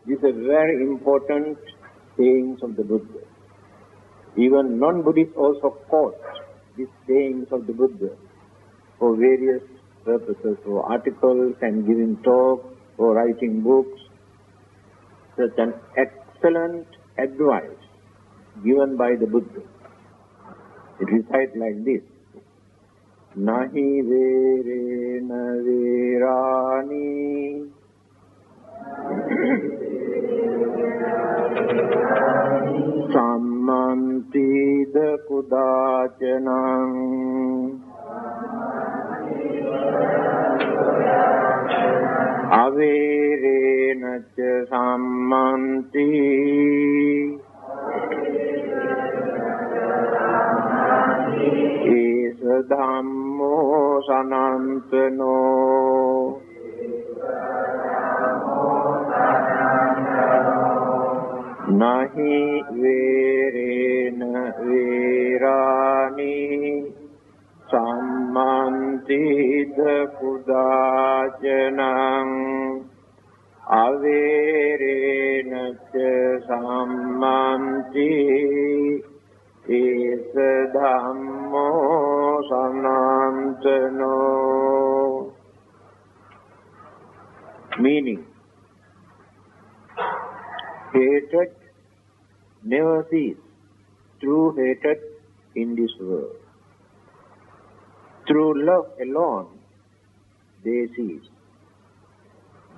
These are very important sayings of the Buddha. Even non-Buddhists also quote these sayings of the Buddha for various purposes, for articles and giving talks, for writing books. Such an excellent advice given by the Buddha. It recites like this: Nahi verena verani sammantida kudacanam averena ca sammanti esa dhammo sanantano nahi verena verani sammantida kudacanam averena ca sammanti esa dhammo sanantano. Meaning, hatred never ceases. True hatred in this world. Through love alone, they cease.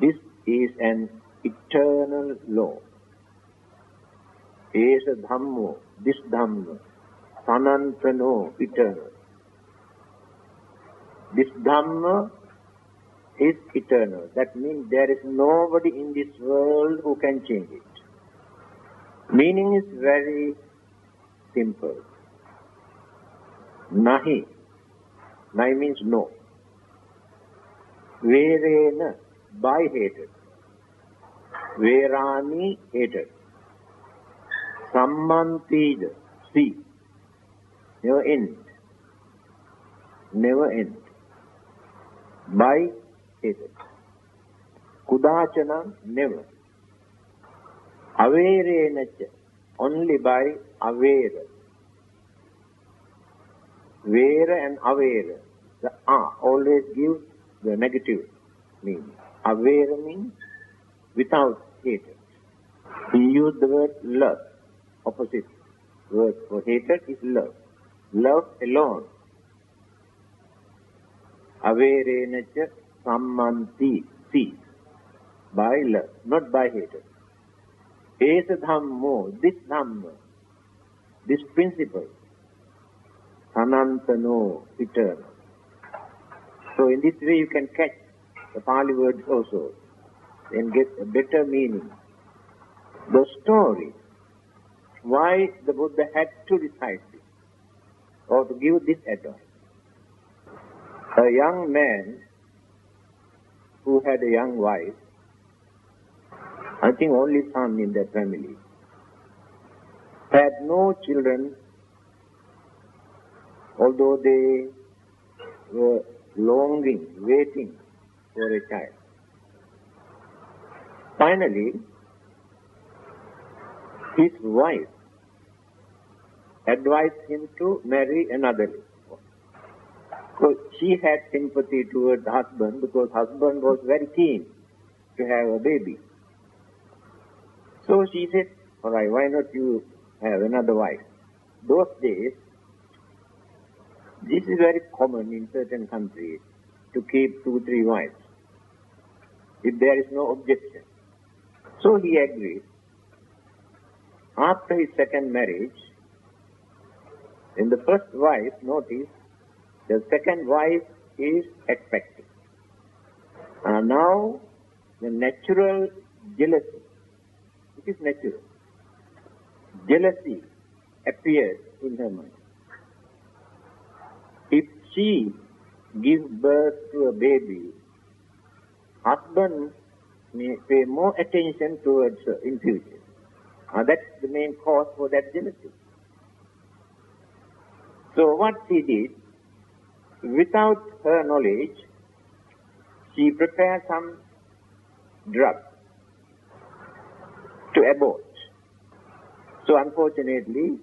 This is an eternal law. Esa dhammo, this dhamma, sanantano, eternal. This dhamma is eternal. That means there is nobody in this world who can change it. Meaning is very simple. Nahi. Nahi means no. Verena, by hatred. Verani, hatred. Sammantida, see. Never end. Never end. By hatred. Kudachana, never. Averenacha, only by avera. Vera and avera. The always gives the negative meaning. Avera means without hatred. He used the word love. Opposite word for hatred is love. Love alone. Averenacha sammanti, cease. By love, not by hatred. Esa dhammo, this dhamma, this principle, sanantano, eternal. So in this way you can catch the Pali words also and get a better meaning. The story, why the Buddha had to recite this or to give this advice. A young man who had a young wife, I think only son in their family, had no children, although they were longing, waiting for a child. Finally, his wife advised him to marry another. So she had sympathy towards the husband because husband was very keen to have a baby. So she said, all right, why not you have another wife? Those days, this is very common in certain countries to keep 2-3 wives if there is no objection. So he agreed. After his second marriage, in the first wife, notice, the second wife is expecting. Now, the natural jealousy, it is natural. Jealousy appears in her mind. If she gives birth to a baby, husband may pay more attention towards her in future. That's the main cause for that jealousy. So what she did, without her knowledge, she prepared some drug to abort. So unfortunately,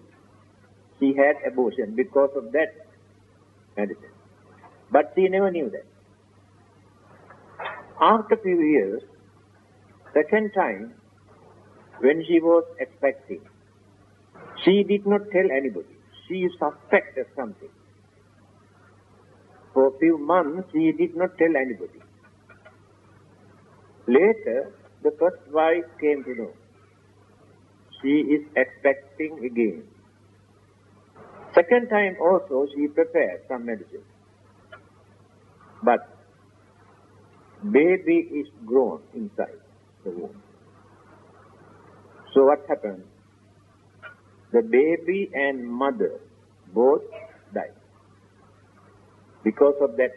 she had abortion because of that medicine. But she never knew that. After a few years, second time, when she was expecting, she did not tell anybody. She suspected something. For a few months, she did not tell anybody. Later, the first wife came to know. She is expecting again. Second time also, she prepared some medicine. But baby is grown inside the womb. So what happened? The baby and mother both died because of that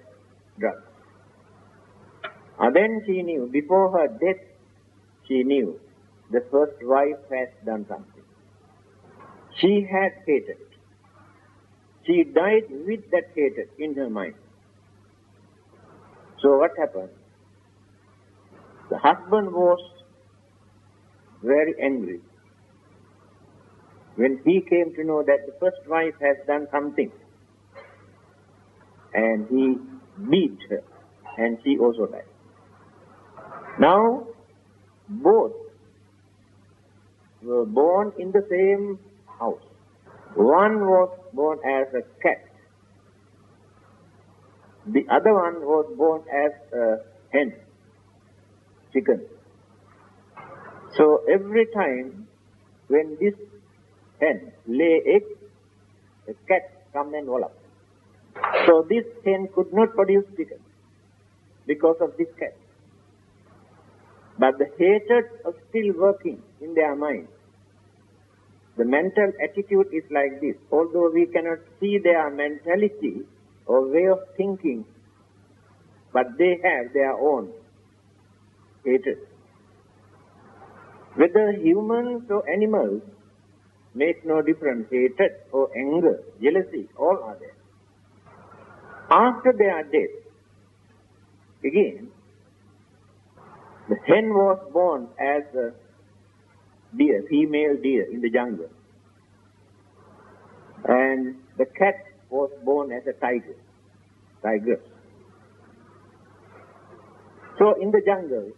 drug. And then she knew, before her death, she knew the first wife has done something. She had hatred. She died with that hatred in her mind. So what happened? The husband was very angry when he came to know that the first wife has done something. And he beat her, and she also died. Now, both were born in the same house. One was born as a cat. The other one was born as a hen, chicken. So every time when this hen lay eggs, a cat come and wallop. So this hen could not produce chicken because of this cat. But the hatred is still working in their mind. The mental attitude is like this. Although we cannot see their mentality or way of thinking, but they have their own hatred. Whether humans or animals make no difference. Hatred or anger, jealousy, all are there. After their death, again, the hen was born as a deer, female deer in the jungle. And the cat was born as a tigress. So in the jungle,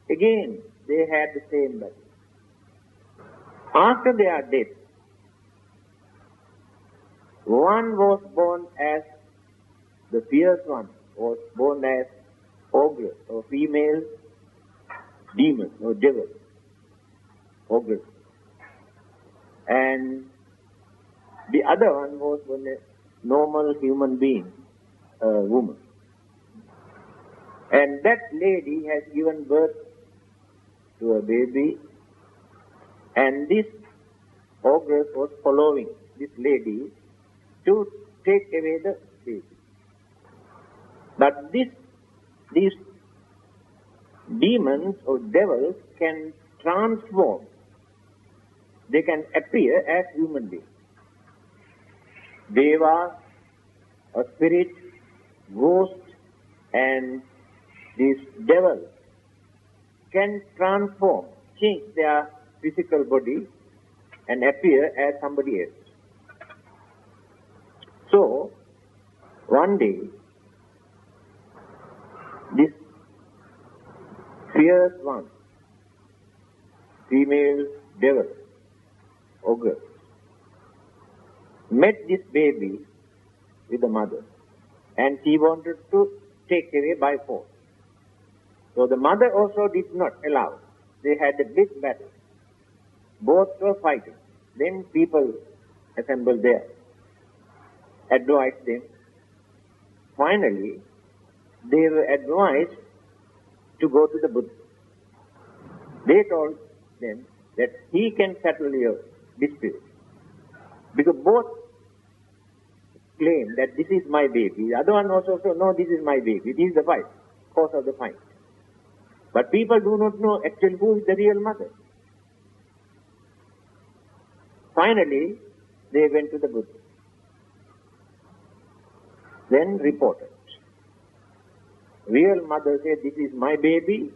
again, they had the same battle. After their death, one was born as the fierce one, was born as ogress or female demon or devil, ogress. And the other one was a normal human being, a woman. And that lady has given birth to a baby, and this ogress was following this lady to take away the baby. But these demons or devils can transform. They can appear as human beings. Deva, a spirit, ghost, and these devils can transform, change their physical body and appear as somebody else. So, one day, this fierce one, female devil, ogre, met this baby with the mother, and she wanted to take away by force. So the mother also did not allow. They had a big battle. Both were fighting. Then people assembled there, advised them. Finally, they were advised to go to the Buddha. They told them that he can settle your dispute. Because both claim that this is my baby. The other one also said, no, this is my baby. This is the fight, cause of the fight. But people do not know actually who is the real mother. Finally, they went to the Buddha. Then reported. Real mother said, this is my baby,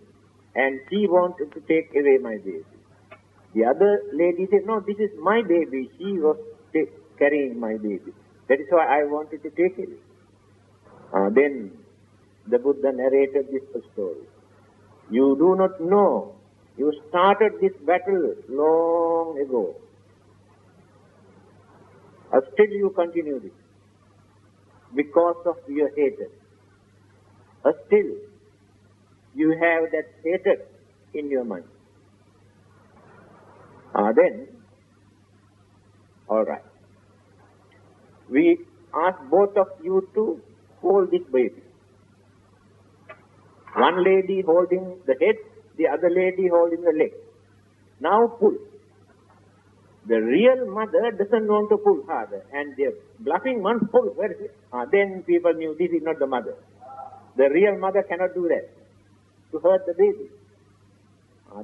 and she wanted to take away my baby. The other lady said, no, this is my baby. She was carrying my baby. That is why I wanted to take it. Then the Buddha narrated this story. You do not know. You started this battle long ago. Still you continued it because of your hatred. Still you have that hatred in your mind. Then, all right. We ask both of you to hold this baby. One lady holding the head, the other lady holding the leg. Now pull. The real mother doesn't want to pull harder, and the bluffing one pulls. Then people knew this is not the mother. The real mother cannot do that to hurt the baby.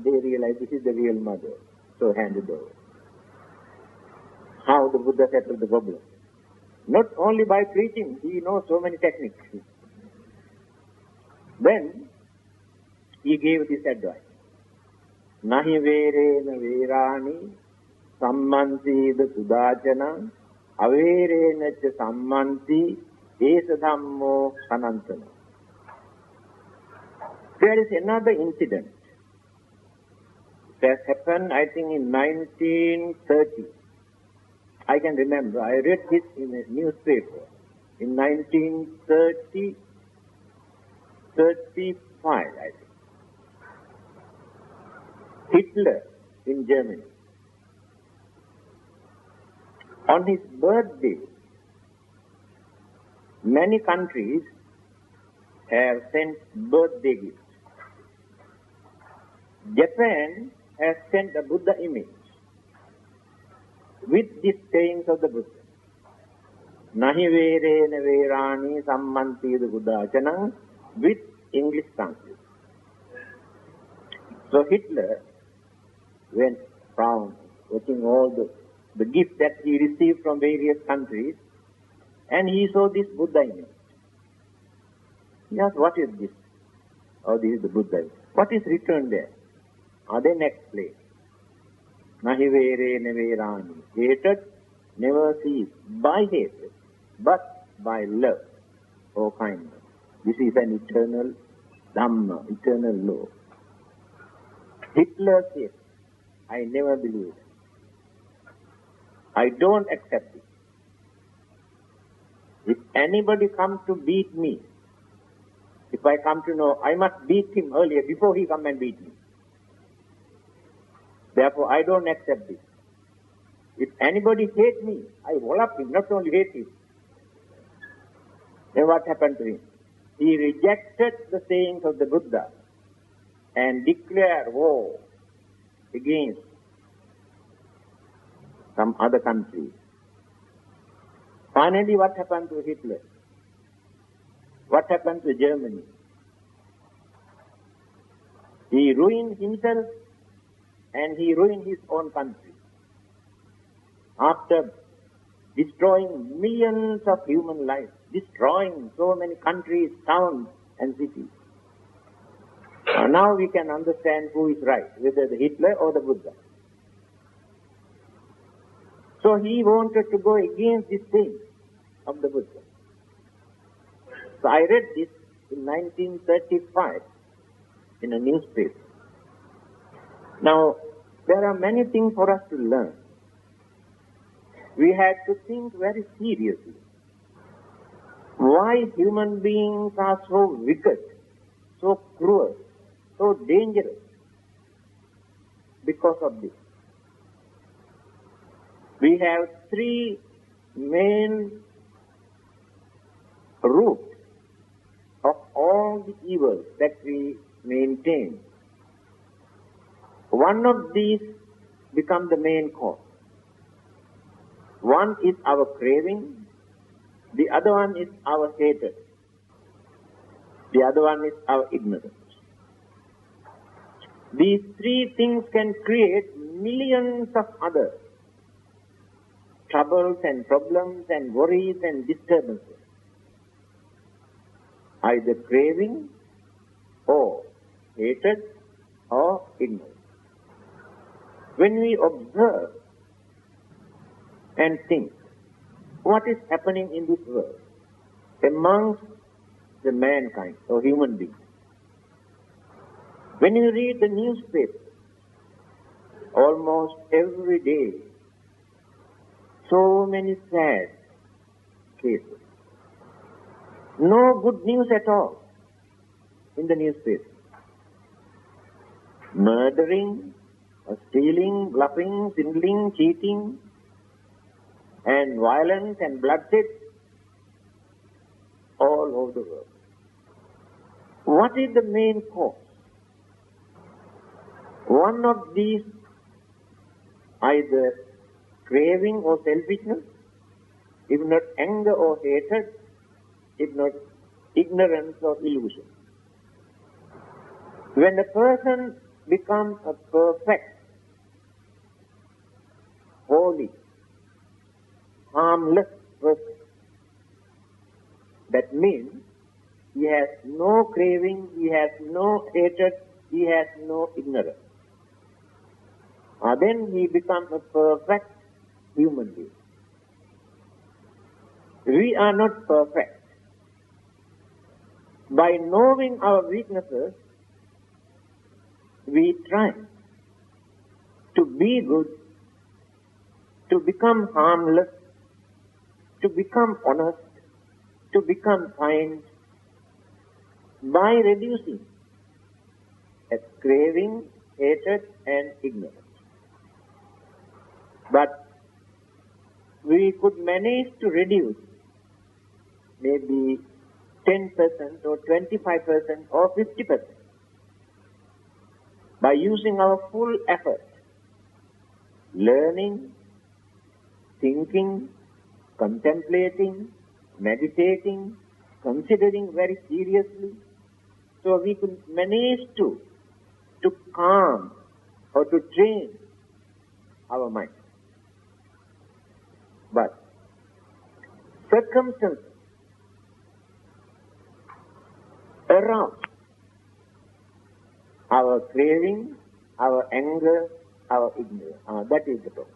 They realized this is the real mother, so handed over. How the Buddha settled the problem? Not only by preaching, he knows so many techniques. Then he gave this advice. Nahi verena verani sammansida sudachana averena cha sammanti esa dhammo sanantana. There is another incident that happened, I think, in 1930. I can remember. I read this in a newspaper in 1935, I think. Hitler in Germany. On his birthday, many countries have sent birthday gifts. Japan has sent a Buddha image with these sayings of the Buddha. Nahi verena verani sammanti buddhachanam, with English translation. So Hitler went round watching all the gifts that he received from various countries, and he saw this Buddha image. He asked, what is this? Oh, this is the Buddha image. What is written there? Then explain. Nahi verena verani. Hatred never cease by hatred, but by love or kindness. This is an eternal Dhamma, eternal law. Hitler said, I never believe it. I don't accept it. If anybody comes to beat me, if I come to know, I must beat him earlier before he come and beat me. Therefore, I don't accept this. If anybody hates me, I wallop him, not only hate him. Then what happened to him? He rejected the sayings of the Buddha and declared war against some other countries. Finally, what happened to Hitler? What happened to Germany? He ruined himself and he ruined his own country. After destroying millions of human lives, destroying so many countries, towns and cities. Now we can understand who is right, whether the Hitler or the Buddha. So he wanted to go against this thing of the Buddha. So I read this in 1935 in a newspaper. Now, there are many things for us to learn. We had to think very seriously. Why human beings are so wicked, so cruel, so dangerous? Because of this. We have three main roots of all the evils that we maintain. One of these becomes the main cause. One is our craving, the other one is our hatred, the other one is our ignorance. These three things can create millions of other troubles and problems and worries and disturbances. Either craving or hatred or ignorance. When we observe and think what is happening in this world amongst the mankind or human beings, when you read the newspaper, almost every day, so many sad cases. No good news at all in the newspaper. Murdering, stealing, bluffing, swindling, cheating, and violence and bloodshed all over the world. What is the main cause? One of these, either craving or selfishness, if not anger or hatred, if not ignorance or illusion. When a person becomes a perfect, holy, harmless person, that means he has no craving, he has no hatred, he has no ignorance. Then he becomes a perfect human being. We are not perfect. By knowing our weaknesses, we try to be good, to become harmless, to become honest, to become kind, by reducing craving, hatred and ignorance. But we could manage to reduce maybe 10% or 25% or 50% by using our full effort, learning, thinking, contemplating, meditating, considering very seriously. So we could manage to calm or to train our mind. But circumstances arouse our craving, our anger, our ignorance. That is the problem.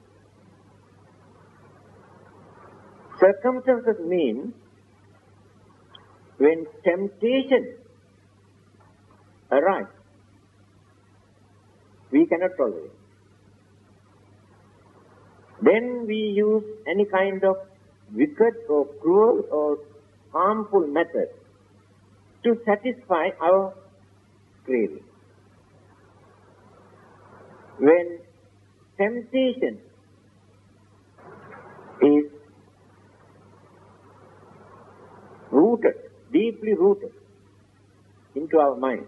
Circumstances mean when temptation arises, we cannot tolerate. Then we use any kind of wicked or cruel or harmful method to satisfy our craving. When temptation is rooted, deeply rooted into our mind,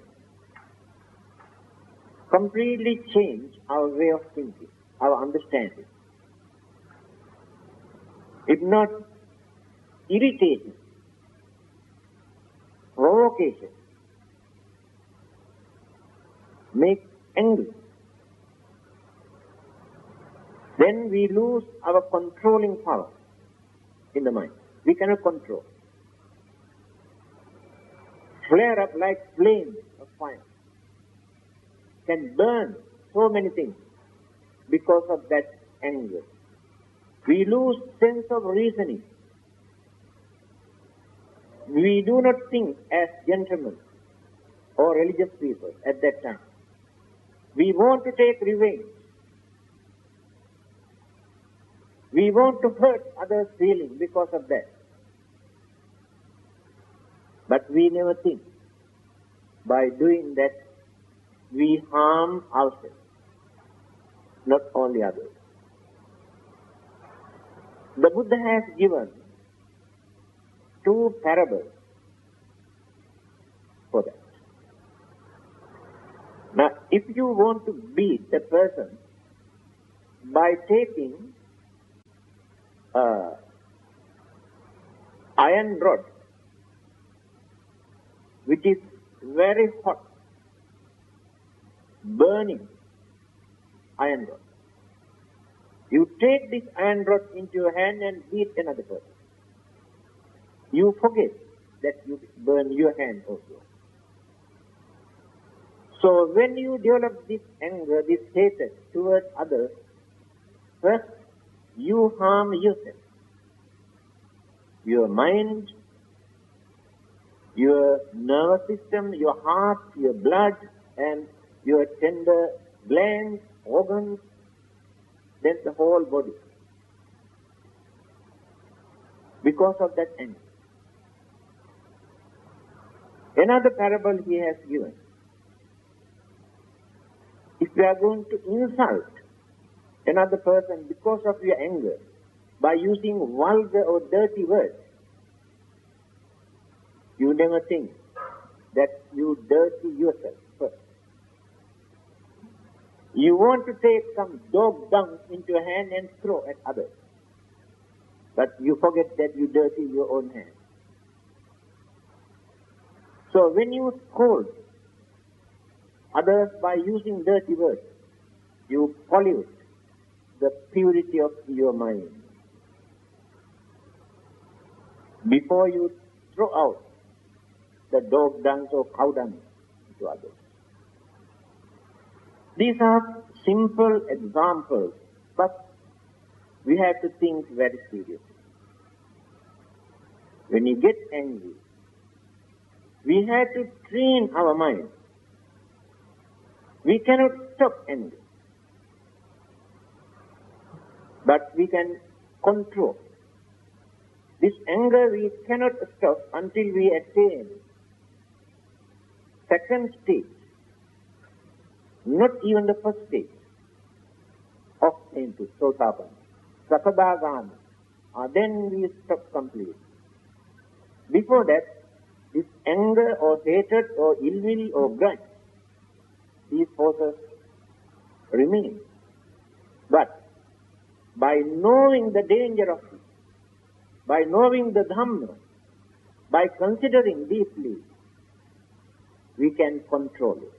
completely change our way of thinking, our understanding. If not irritation, provocation, make angry, then we lose our controlling power in the mind. We cannot control. Flare up like flames of fire, can burn so many things because of that anger. We lose sense of reasoning. We do not think as gentlemen or religious people at that time. We want to take revenge. We want to hurt others' feelings because of that. But we never think. By doing that, we harm ourselves, not only others. The Buddha has given 2 parables for that. Now, if you want to beat a person by taking iron rod, which is very hot, burning iron rod. You take this iron rod into your hand and beat another person. You forget that you burn your hand also. So when you develop this anger, this hatred towards others, first you harm yourself. Your mind, your nervous system, your heart, your blood, and your tender glands, organs, then the whole body. Because of that anger. Another parable he has given. If you are going to insult another person because of your anger, by using vulgar or dirty words, you never think that you dirty yourself first. You want to take some dog dung into your hand and throw at others. But you forget that you dirty your own hand. So when you scold others by using dirty words, you pollute the purity of your mind. Before you throw out the dog dung or cow dung to others. These are simple examples, but we have to think very seriously. When you get angry, we have to train our mind. We cannot stop anger, but we can control. This anger we cannot stop until we attain second stage, not even the first stage of into Sotapan, Sabbadanam, then we stop completely. Before that, this anger or hatred or ill will or grudge, these forces remain. But by knowing the danger of it, by knowing the Dhamma, by considering deeply, we can control it.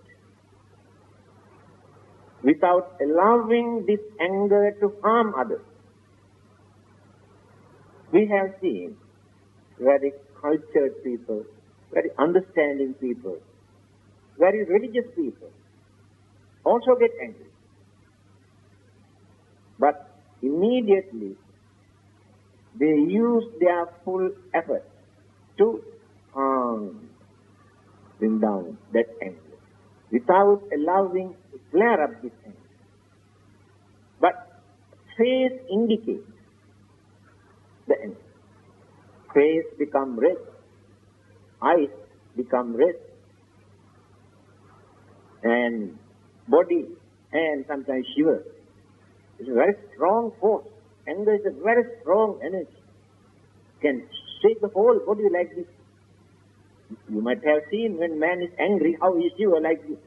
Without allowing this anger to harm others. We have seen very cultured people, very understanding people, very religious people also get angry. But immediately they use their full effort to bring down that anger without allowing to flare up this anger. But face indicates the anger. Face become red, eyes become red, and body and sometimes shiver. It's a very strong force. Anger is a very strong energy. Can shake the whole body like this. You might have seen when man is angry how he shivers like this.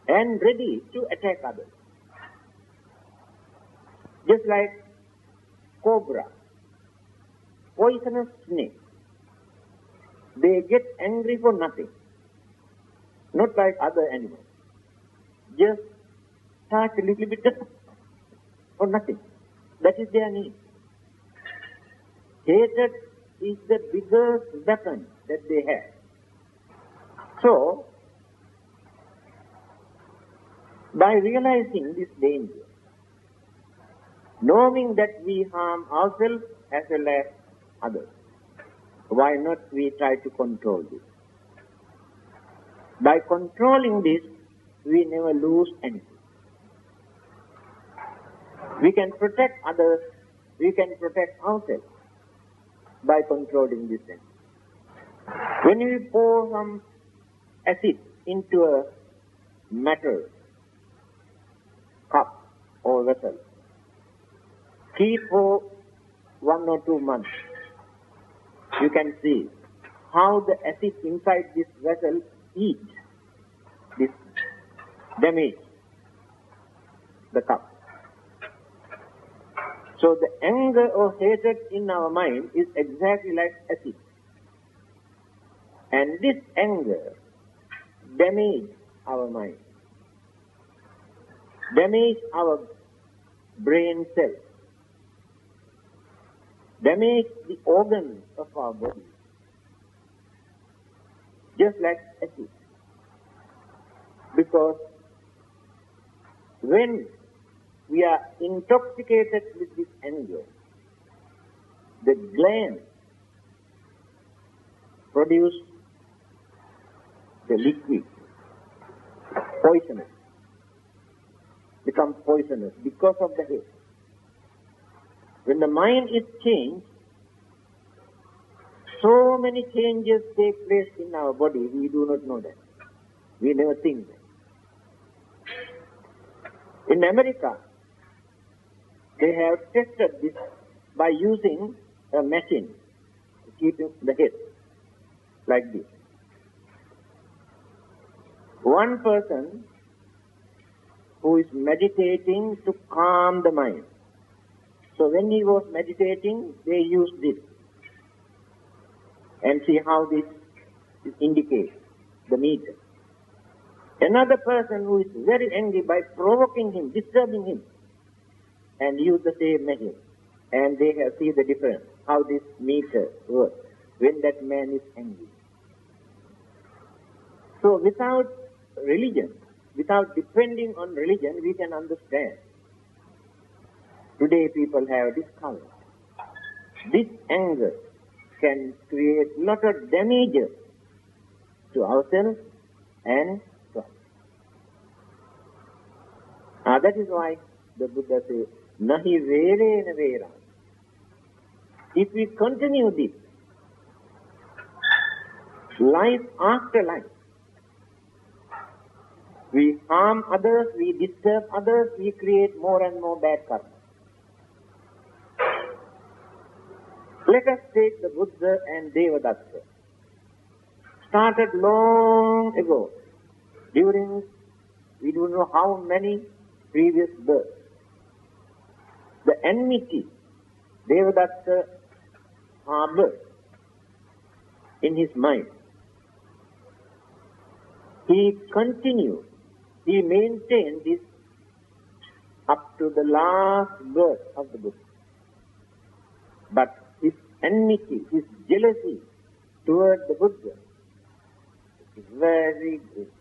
And ready to attack others. Just like cobra, poisonous snake. They get angry for nothing. Not like other animals. Just touch a little bit just for nothing. That is their need. Hatred is the biggest weapon that they have. So, by realizing this danger, knowing that we harm ourselves as well as others, why not we try to control this? By controlling this, we never lose anything. We can protect others, we can protect ourselves by controlling this thing. When we pour some acid into a metal cup or vessel, keep for 1 or 2 months, you can see how the acid inside this vessel eats this damage the cup. So the anger or hatred in our mind is exactly like acid. And this anger damages our mind, damages our brain cells, damages the organs of our body, just like acid. Because when we are intoxicated with this anger, the glands produce the liquid, poisonous, become poisonous because of the hate. When the mind is changed, so many changes take place in our body, we do not know that. We never think that. In America, they have tested this by using a machine to keep the head like this. One person who is meditating to calm the mind. So when he was meditating, they used this. And see how this indicates the meter. Another person who is very angry, by provoking him, disturbing him, and use the same machine. And they have see the difference, how this meter works when that man is angry. So without religion, without depending on religion, we can understand. Today people have discovered this anger can create lot of damages to ourselves and to others. That is why the Buddha says, Nahi verena vera. If we continue this, life after life, we harm others, we disturb others, we create more and more bad karma. Let us take the Buddha and Devadatta. Started long ago, during we don't know how many previous births. The enmity Devadatta harbored in his mind. He continued, he maintained this up to the last birth of the Buddha. But his enmity, his jealousy toward the Buddha is very great.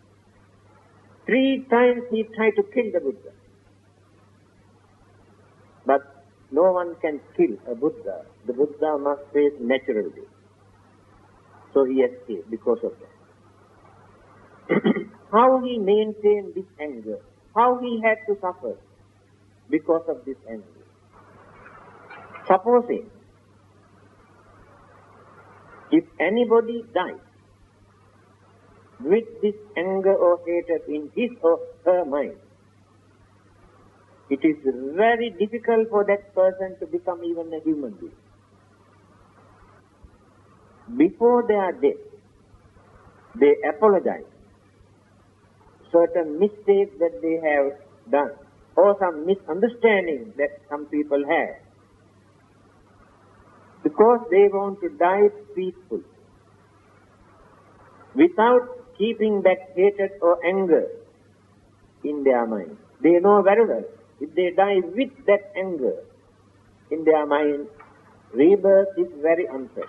3 times he tried to kill the Buddha. But no one can kill a Buddha. The Buddha must face natural death. So he escaped because of that. How he maintained this anger, how he had to suffer because of this anger. Supposing if anybody dies with this anger or hatred in his or her mind, it is very difficult for that person to become even a human being. Before they are dead, they apologize certain mistakes that they have done or some misunderstanding that some people have, because they want to die peaceful without keeping that hatred or anger in their mind. They know very well, if they die with that anger in their mind, rebirth is very uncertain.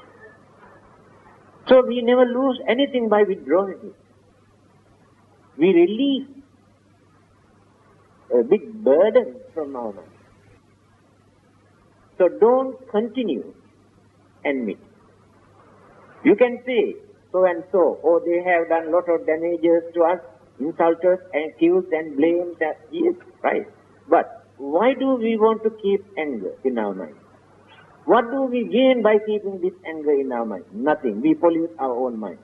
So we never lose anything by withdrawing it. We release a big burden from our mind. So don't continue enmity. You can say so and so, oh, they have done lot of damages to us, insult us, accuse and blame. Yes, right. But why do we want to keep anger in our mind? What do we gain by keeping this anger in our mind? Nothing. We pollute our own mind.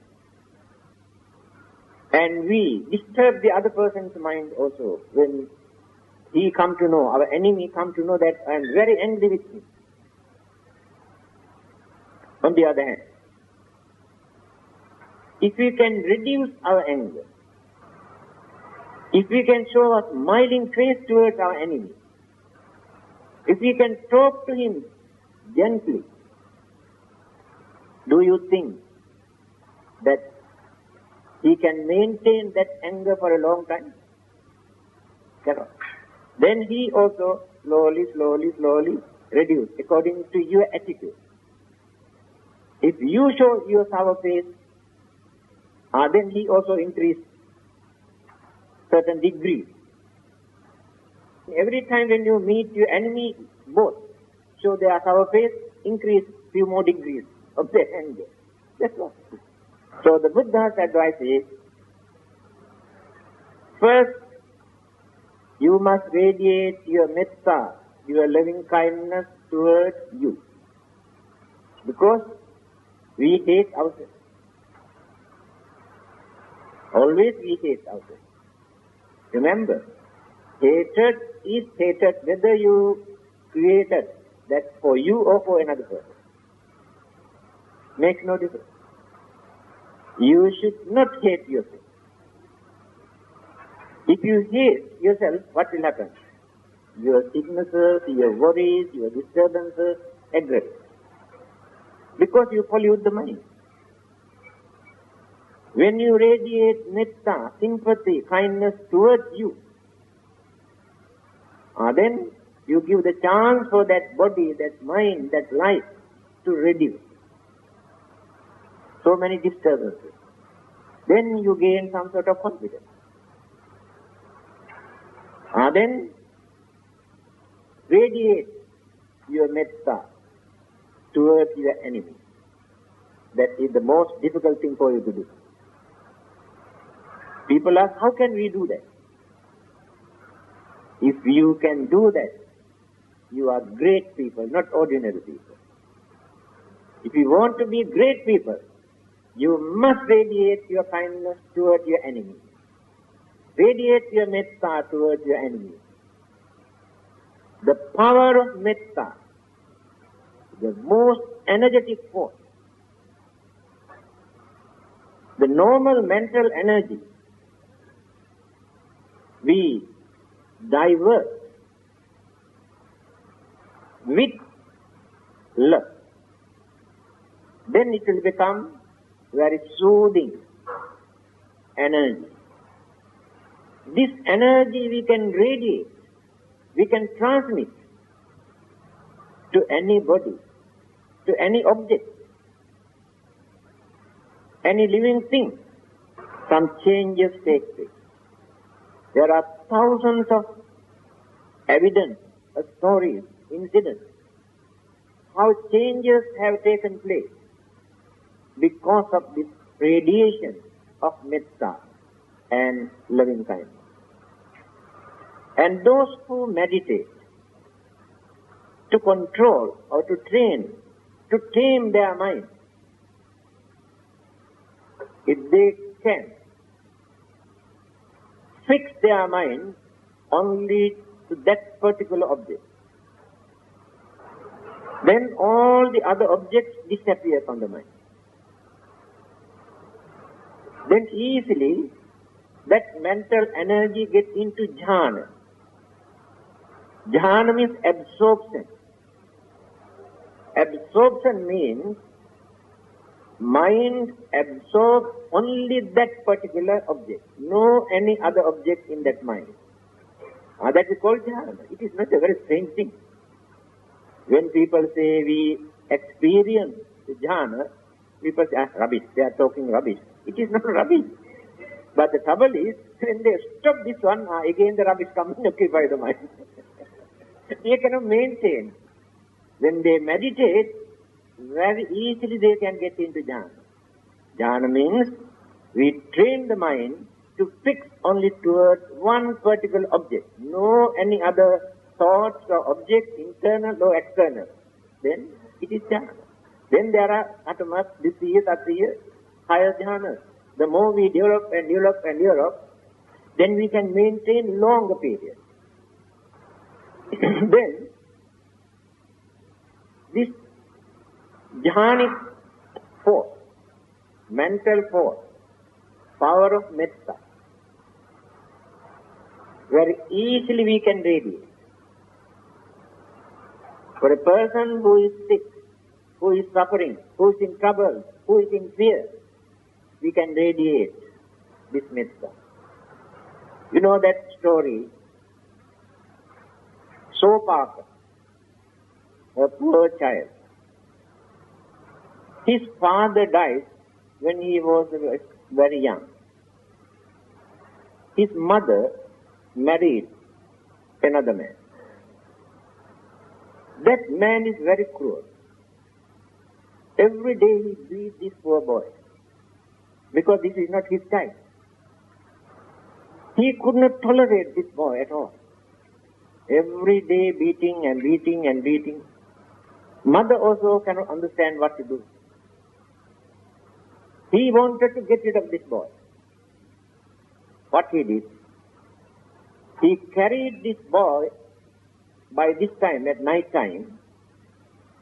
And we disturb the other person's mind also when he come to know, our enemy come to know that I am very angry with him. On the other hand, if we can reduce our anger, if we can show a smiling face towards our enemy, if we can talk to him gently, do you think that he can maintain that anger for a long time? Cannot. Then he also slowly reduce according to your attitude. If you show your sour face, then he also increase. certain degree. Every time when you meet your enemy, both show their sour face, increase few more degrees of their anger. That's all. So the Buddha's advice is, first, you must radiate your metta, your loving kindness towards you. Because we hate ourselves. Always we hate ourselves. Remember, hatred is hatred whether you created that for you or for another person. Makes no difference. You should not hate yourself. If you hate yourself, what will happen? Your sicknesses, your worries, your disturbances, aggravate. Because you pollute the mind. When you radiate metta, sympathy, kindness towards you, then you give the chance for that body, that mind, that life to reduce so many disturbances. Then you gain some sort of confidence. Then radiate your metta towards your enemy. That is the most difficult thing for you to do. People ask, how can we do that? If you can do that, you are great people, not ordinary people. If you want to be great people, you must radiate your kindness towards your enemy. Radiate your metta towards your enemy. The power of metta, the most energetic force. The normal mental energy, we divert with love. Then it will become very soothing energy. This energy we can radiate, we can transmit to anybody, to any object, any living thing. Some changes take place. There are thousands of evidence, stories, incidents, how changes have taken place because of this radiation of metta and loving kindness. And those who meditate to control or to train, to tame their mind, if they can fix their mind only to that particular object, then all the other objects disappear from the mind. Then easily that mental energy gets into jhana. Jhana means absorption. Absorption means mind absorbs only that particular object, no any other object in that mind. That is called jhana. It is not a very strange thing. When people say we experience the jhana, people say, rubbish, they are talking rubbish. It is not rubbish. But the trouble is, when they stop this one, again the rubbish comes and occupy the mind. They cannot maintain. When they meditate, very easily they can get into jhana. Jhana means we train the mind to fix only towards one particular object, no any other thoughts or objects, internal or external. Then it is jhana. Then there are atamas, dithiya, tatiya, higher jhanas. The more we develop and develop and develop, then we can maintain longer periods. Then this jhanic force, mental force, power of metta, very easily we can radiate. For a person who is sick, who is suffering, who is in trouble, who is in fear, we can radiate this metta. You know that story, Sopaka, a poor child. His father died when he was very young. his mother married another man. That man is very cruel. Every day he beats this poor boy because this is not his child. He could not tolerate this boy at all. Every day beating and beating and beating. Mother also cannot understand what to do. He wanted to get rid of this boy. What he did, he carried this boy by this time, at night time,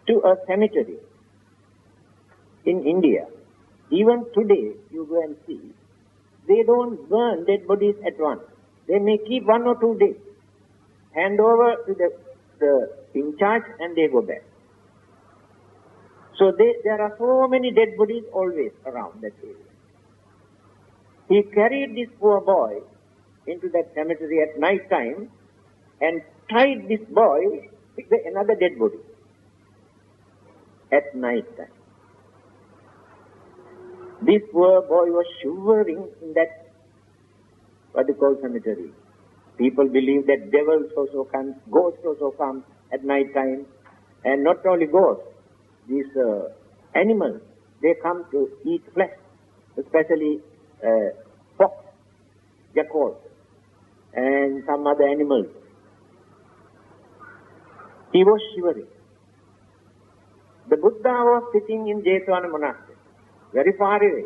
to a cemetery in India. Even today, you go and see, they don't burn dead bodies at once. They may keep 1 or 2 days, hand over to the in charge, and they go back. So there are so many dead bodies always around that area. He carried this poor boy into that cemetery at night time and tied this boy with another dead body at night time. This poor boy was shivering in that, what they call, cemetery. People believe that devils also come, ghosts also come at night time, and not only ghosts, these animals, they come to eat flesh, especially fox, jackals, and some other animals. He was shivering. The Buddha was sitting in HIGH1 monastery, very far away.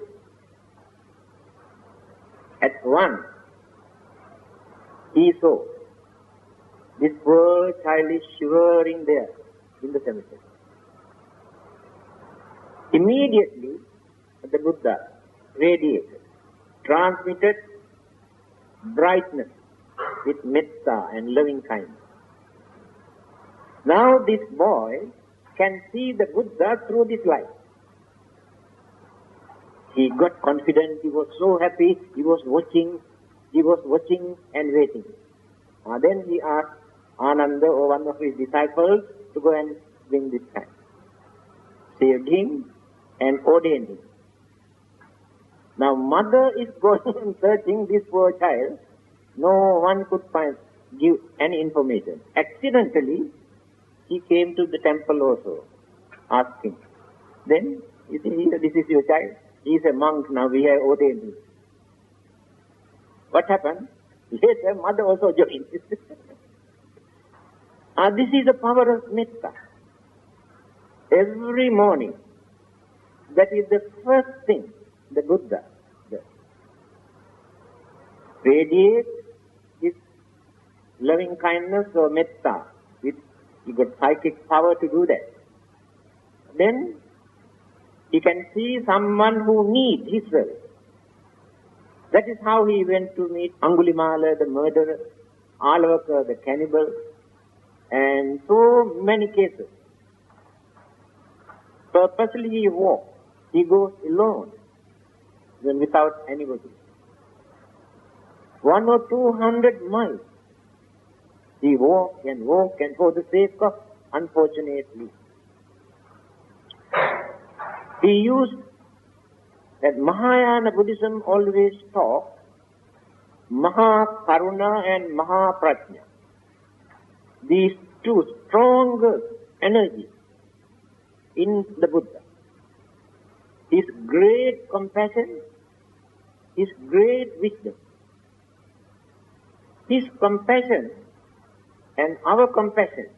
At once, he saw this poor child is shivering there in the cemetery. Immediately, the Buddha radiated, transmitted brightness with metta and loving kindness. Now this boy can see the Buddha through this light. He got confident, he was so happy, he was watching and waiting. Then he asked Ananda, or one of his disciples, to go and bring this child. Saved him and ordained him. Now mother is going and searching this poor child. No one could give any information. Accidentally, he came to the temple also, asking. Then, you see, this is your child. He is a monk now, we have ordained him. What happened? Later, mother also joined. This is the power of metta. Every morning, that is the first thing the Buddha does. Radiate his loving kindness or metta. He got psychic power to do that. Then he can see someone who needs his service. That is how he went to meet Angulimala, the murderer, Alavaka, the cannibal, and so many cases. Purposely he walks. He goes alone, then without anybody. 100 or 200 miles. He walked and for the sake of unfortunately. He used that Mahayana Buddhism always taught Mahakaruna and Mahaprajna. These two strongest energies in the Buddha. His great compassion, his great wisdom. His compassion and our compassion,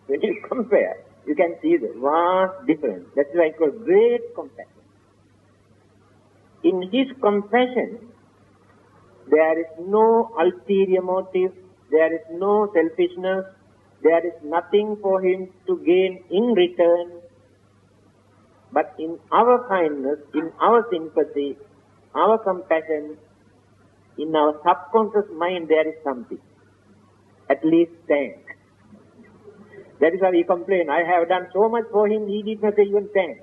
when you compare, you can see the vast difference. That's why it's called great compassion. In his compassion, there is no ulterior motive, there is no selfishness, there is nothing for him to gain in return. But in our kindness, in our sympathy, our compassion, in our subconscious mind, there is something. At least thank. That is why we complain. I have done so much for him, he did not even thank.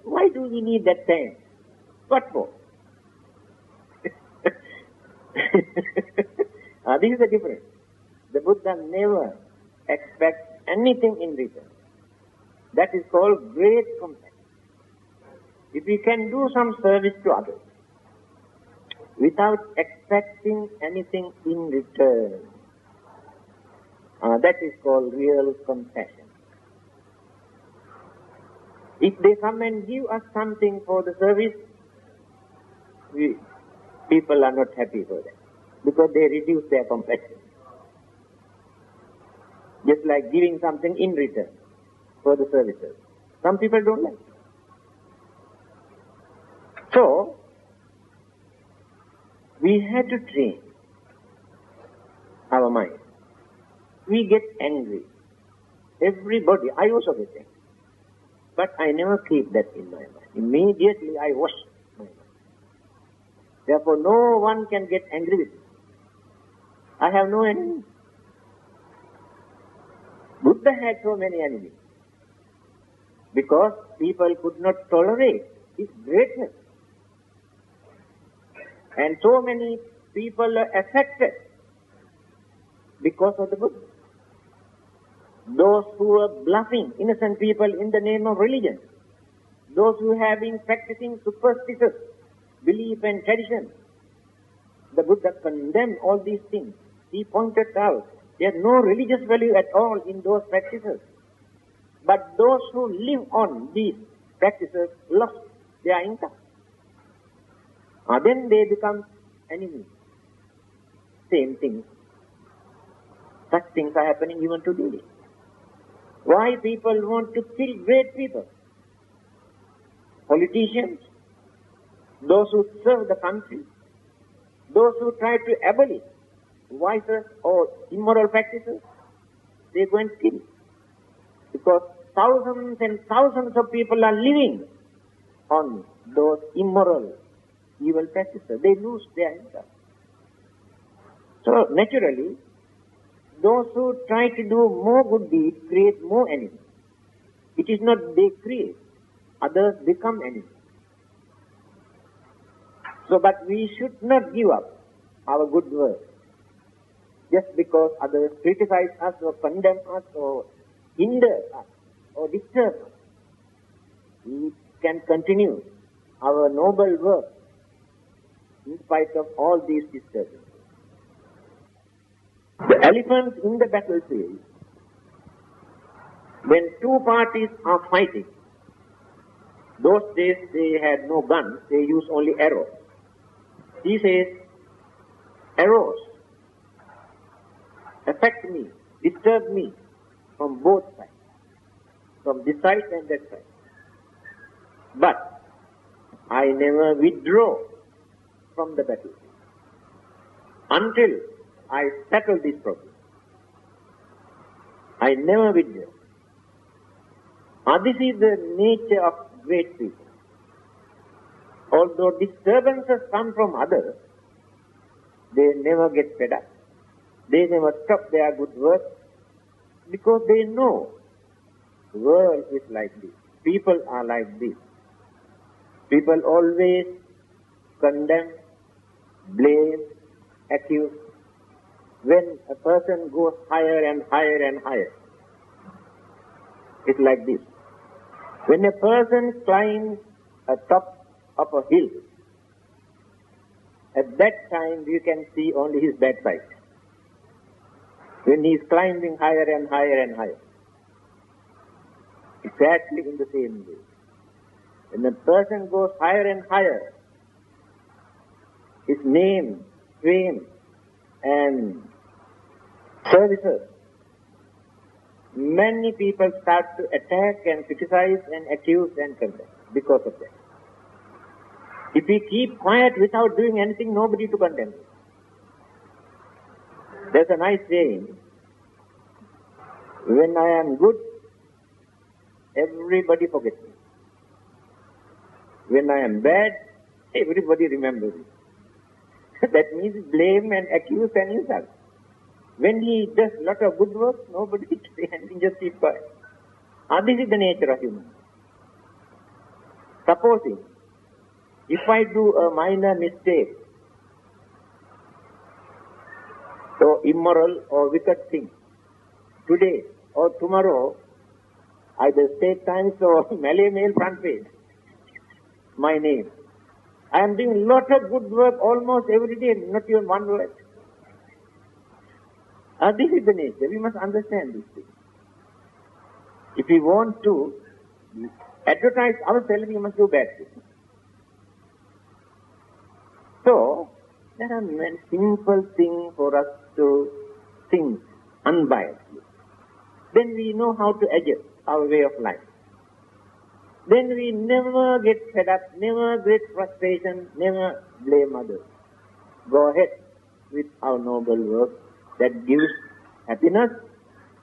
Why do we need that thank? What for? This is the difference. The Buddha never expects anything in return. That is called great compassion. If we can do some service to others, without expecting anything in return. That is called real compassion. If they come and give us something for the service, people are not happy for that, because they reduce their compassion. Just like giving something in return for the services. Some people don't like it. So, we had to train our mind. We get angry. Everybody, I also get angry. But I never keep that in my mind. Immediately I wash my mind. Therefore no one can get angry with me. I have no enemy. Buddha had so many enemies, because people could not tolerate his greatness. And so many people are affected because of the Buddha. Those who are bluffing innocent people in the name of religion, those who have been practicing superstitious belief and tradition, the Buddha condemned all these things. He pointed out there is no religious value at all in those practices. But those who live on these practices lost their income. Then they become enemies. Same thing. Such things are happening even today. Why people want to kill great people? Politicians, those who serve the country, those who try to abolish vices or immoral practices, they go and kill. Because thousands and thousands of people are living on those immoral, evil practices. They lose their income. So naturally, those who try to do more good deeds create more enemies. It is not they create, others become enemies. So, but we should not give up our good work just because others criticize us or condemn us or hinder us or disturb us. We can continue our noble work in spite of all these disturbances. The elephants in the battlefield, when two parties are fighting, those days they had no guns, they used only arrows. He says, arrows affect me, disturb me from both sides, from this side and that side. But I never withdraw from the battlefield until I settle this problem. I never withdraw. This is the nature of great people. Although disturbances come from others, they never get fed up. They never stop their good work because they know the world is like this. People are like this. People always condemn, blame, accuse. When a person goes higher and higher and higher, it's like this. When a person climbs atop of a hill, at that time you can see only his bad side. When he is climbing higher and higher and higher. Exactly in the same way. When a person goes higher and higher, his name, fame, and services, many people start to attack and criticize and accuse and condemn because of that. If we keep quiet without doing anything, nobody to condemn. There's a nice saying, when I am good, everybody forgets me. When I am bad, everybody remembers me. That means blame and accuse and insult. When he does a lot of good work, nobody says anything, just keep quiet. This is the nature of human. Supposing, if I do a minor mistake, so immoral or wicked thing, today or tomorrow, either State Times or Malay Mail front page, my name. I am doing a lot of good work almost every day, not even one word. This is the nature. We must understand this thing. If we want to advertise ourselves, we must do bad things. So, there are many simple things for us to think unbiasedly. Then we know how to adjust our way of life. Then we never get fed up, never get frustration, never blame others. Go ahead with our noble work that gives happiness,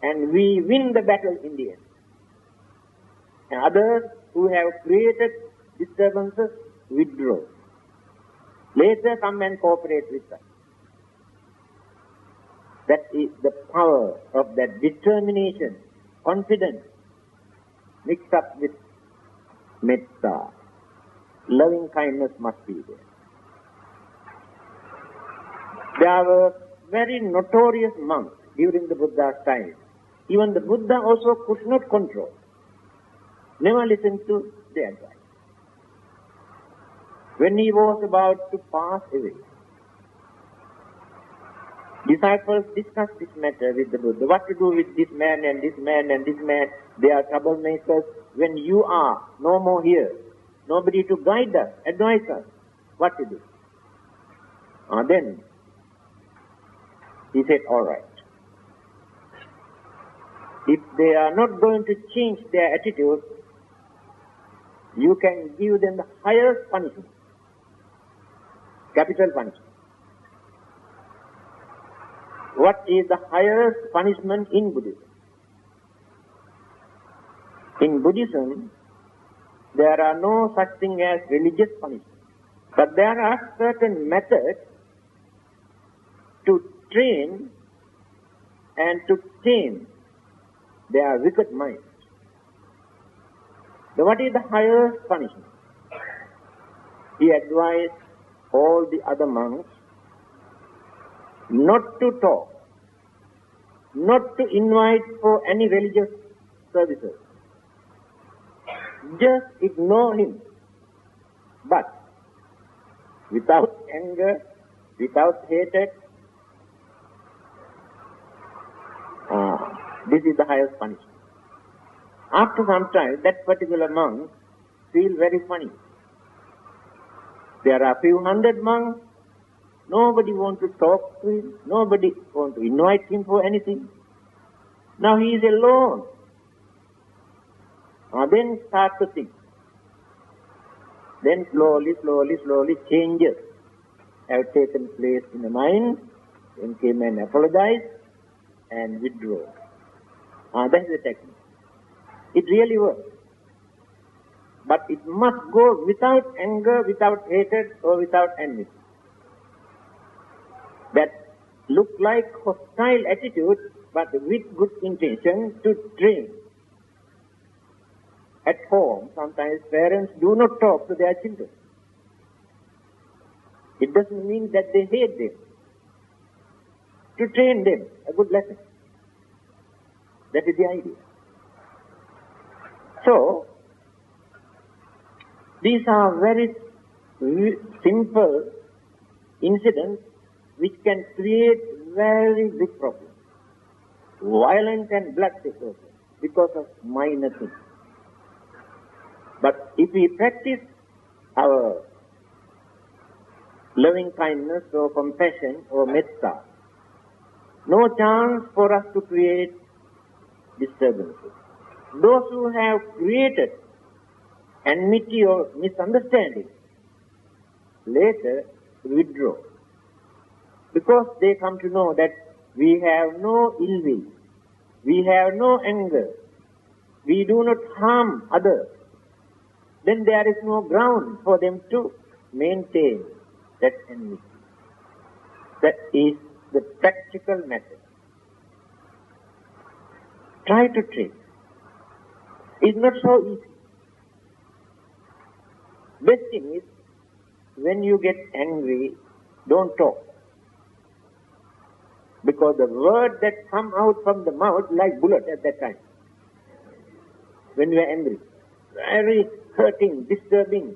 and we win the battle in the end. And others who have created disturbances withdraw. Later come and cooperate with us. That is the power of that determination, confidence, mixed up with metta. Loving kindness must be there. There were very notorious monks during the Buddha's time. Even the Buddha also could not control. Never listened to their advice. When he was about to pass away, disciples discussed this matter with the Buddha. What to do with this man and this man and this man? They are troublemakers. When you are no more here, nobody to guide us, advise us, what to do? Then he said, all right. If they are not going to change their attitude, you can give them the highest punishment, capital punishment. What is the highest punishment in Buddhism? In Buddhism, there are no such thing as religious punishment. But there are certain methods to train and to tame their wicked minds. So what is the highest punishment? He advised all the other monks not to talk, not to invite for any religious services. Just ignore him. But without anger, without hatred, this is the highest punishment. After some time, that particular monk feels very funny. There are a few hundred monks. Nobody wants to talk to him. Nobody wants to invite him for anything. Now he is alone. Then start to think. Then slowly changes have taken place in the mind. Then came and apologized and withdraw. That is the technique. It really works. But it must go without anger, without hatred, or without envy. That look like hostile attitude, but with good intention to train. At home, sometimes parents do not talk to their children. It doesn't mean that they hate them. To train them, a good lesson. That is the idea. So, these are very simple incidents which can create very big problems. Violence and bloodshed also, because of minor things. But if we practice our loving kindness or compassion or metta, no chance for us to create disturbances. Those who have created enmity or misunderstanding later withdraw, because they come to know that we have no ill will, we have no anger, we do not harm others. Then there is no ground for them to maintain that enmity. That is the practical method. Try to train. It's not so easy. Best thing is, when you get angry, don't talk. Because the word that come out from the mouth like bullet at that time. When we are angry. Very hurting, disturbing.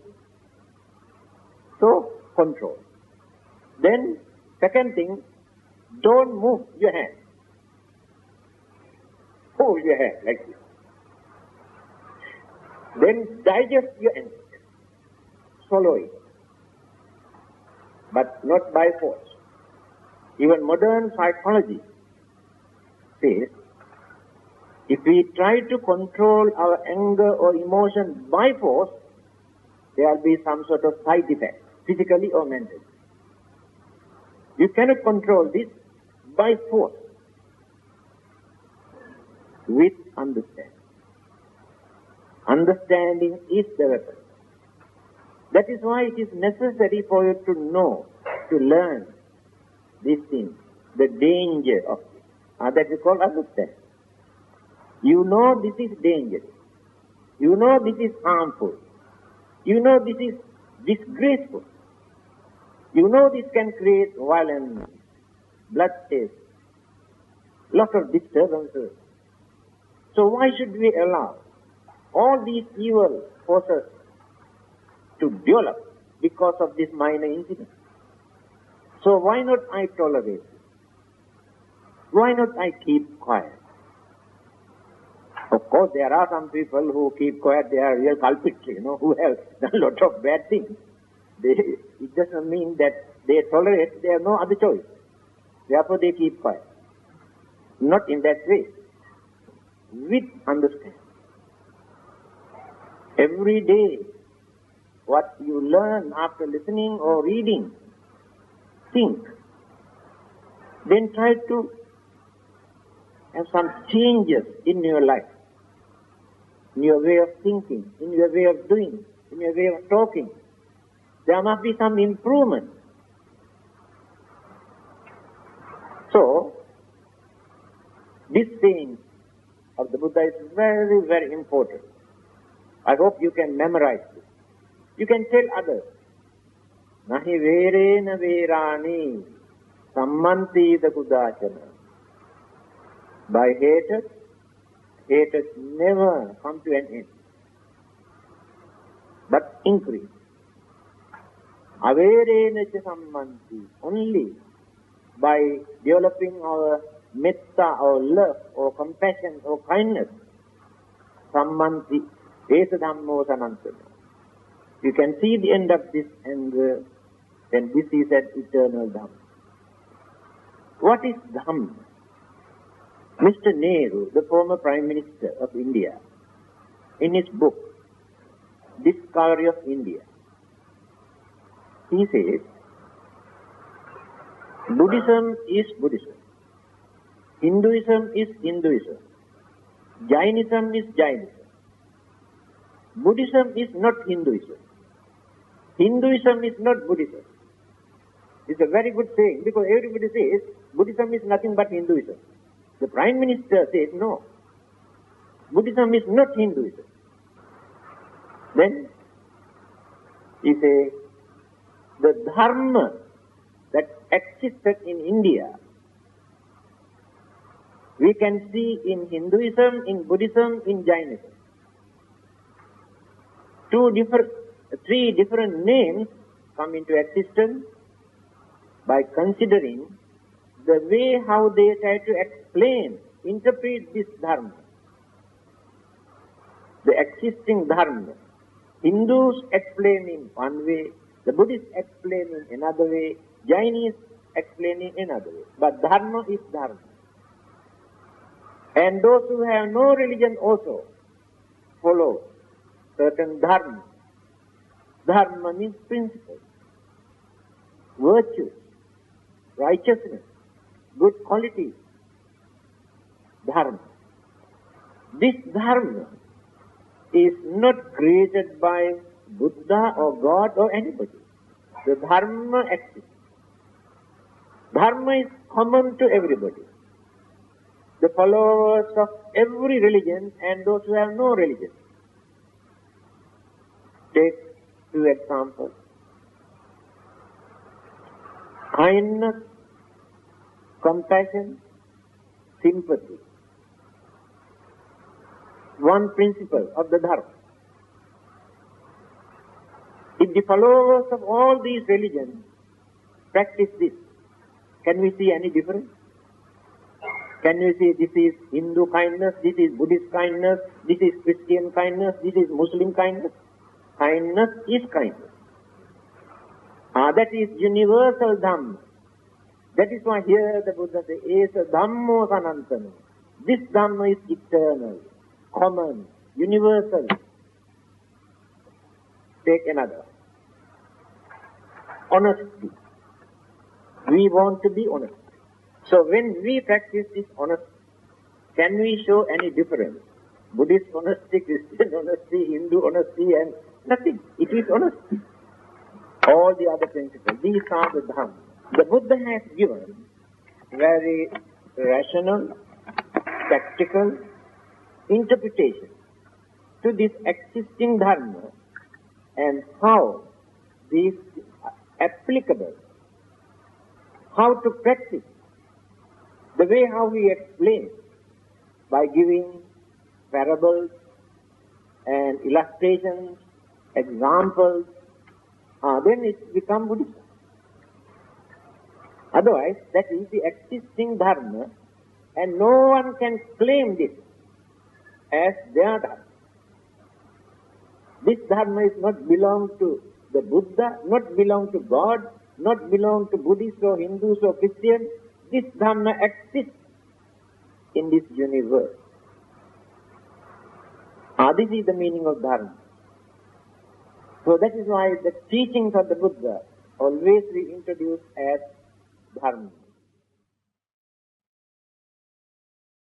So, control. Then, second thing, don't move your hand. Hold your hand like this. Then digest your anger. Swallow it. But not by force. Even modern psychology says, if we try to control our anger or emotion by force, there will be some sort of side effect, physically or mentally. You cannot control this by force. With understanding. Understanding is the weapon. That is why it is necessary for you to know, to learn these things, the danger of it. That is called understanding. You know this is dangerous. You know this is harmful. You know this is disgraceful. You know this can create violence, bloodshed, lot of disturbances. So why should we allow all these evil forces to develop because of this minor incident? So why not I tolerate it? Why not I keep quiet? Of course, there are some people who keep quiet, they are real culprits, who have done a lot of bad things. It doesn't mean that they tolerate, they have no other choice. Therefore, they keep quiet. Not in that way. With understanding. Every day, what you learn after listening or reading, think. Then try to have some changes in your life, in your way of thinking, in your way of doing, in your way of talking. There must be some improvement. So, this saying of the Buddha is very, very important. I hope you can memorize this. You can tell others. Nahi verena verani sammanti the kudachana. By hatred never come to an end, but increase. Averena cha sammanti, only by developing our metta or love or compassion or kindness, sammanti, esa dhammo sanantana. You can see the end of this anger, then this is an eternal Dhamma. What is Dhamma? Mr. Nehru, the former Prime Minister of India, in his book, Discovery of India, he says, Buddhism is Buddhism, Hinduism is Hinduism, Jainism is Jainism. Buddhism is not Hinduism. Hinduism is not Buddhism. It's a very good saying, because everybody says Buddhism is nothing but Hinduism. The Prime Minister says no. Buddhism is not Hinduism. Then he says the Dhamma that existed in India, we can see in Hinduism, in Buddhism, in Jainism. Three different names come into existence by considering the way how they try to explain, interpret this Dharma. The existing Dharma. Hindus explain in one way, the Buddhists explain in another way, Jainis explain in another way. But Dharma is Dharma. And those who have no religion also follow certain Dharma. Dharma means principles, virtues, righteousness, good qualities. Dharma. This Dharma is not created by Buddha or God or anybody. The Dharma exists. Dharma is common to everybody. The followers of every religion and those who have no religion. Take two examples. Kindness, compassion, sympathy. One principle of the Dharma. If the followers of all these religions practice this, can we see any difference? Can we see this is Hindu kindness, this is Buddhist kindness, this is Christian kindness, this is Muslim kindness? Kindness is kindness. That is universal Dhamma. That is why here the Buddha says, Esa Dhammo Sanantano. This Dhamma is eternal, common, universal. Take another. Honesty. We want to be honest. So when we practice this honesty, can we show any difference? Buddhist honesty, Christian honesty, Hindu honesty, and nothing. It is honesty. All the other principles, these are the Dhamma. The Buddha has given very rational, practical interpretation to this existing Dharma and how this is applicable, how to practice. The way how we explain, by giving parables and illustrations, examples, then it becomes Buddhism. Otherwise, that is the existing Dharma, and no one can claim this as their Dharma. This Dharma is not belong to the Buddha, not belong to God, not belong to Buddhists or Hindus or Christians. This Dhamma exists in this universe. This is the meaning of Dharma. So that is why the teachings of the Buddha always we introduce as Dharma.